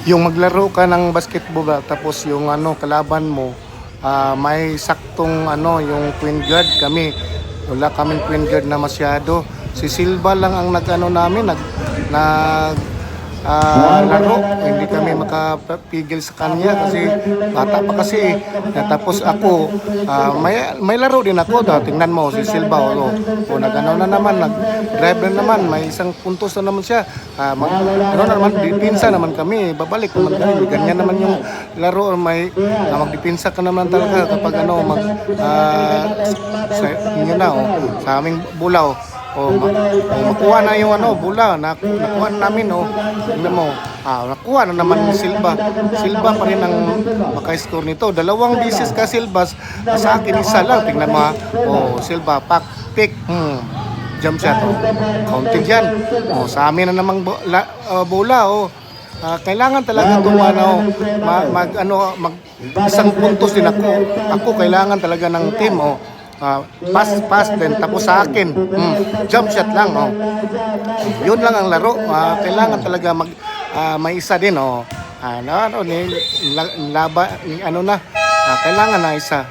Yung maglaro ka ng basketball tapos yung kalaban mo may saktong yung queen guard kami. Wala kaming queen guard na masyado. Si Silva lang ang namin nag laro. Hindi kami makapigil sa kanya kasi bata pa kasi. Tapos ako, may laro din ako. Tingnan mo si Silva. Nag-ano na naman, nag-drive na naman. May isang puntos na naman siya. Dipinsa naman kami. Babalik naman kami. Ganyan naman yung laro. Magdipinsa ka naman talaga kapag sa aming bulaw. Makuha na yung bula, nakuha na namin tingnan mo, nakuha na naman ni Silva. Silva pa rin ang maka-score nito. 2 beses ka Silva, sa akin isa lang. Tingnan mo Silva, pick, jump shot, counted yan. Sa amin na namang bola, kailangan talaga isang puntos din ako kailangan talaga ng team, pass din tapos sa akin jump shot lang, yun lang ang laro. Kailangan talaga may isa din, kailangan na isa,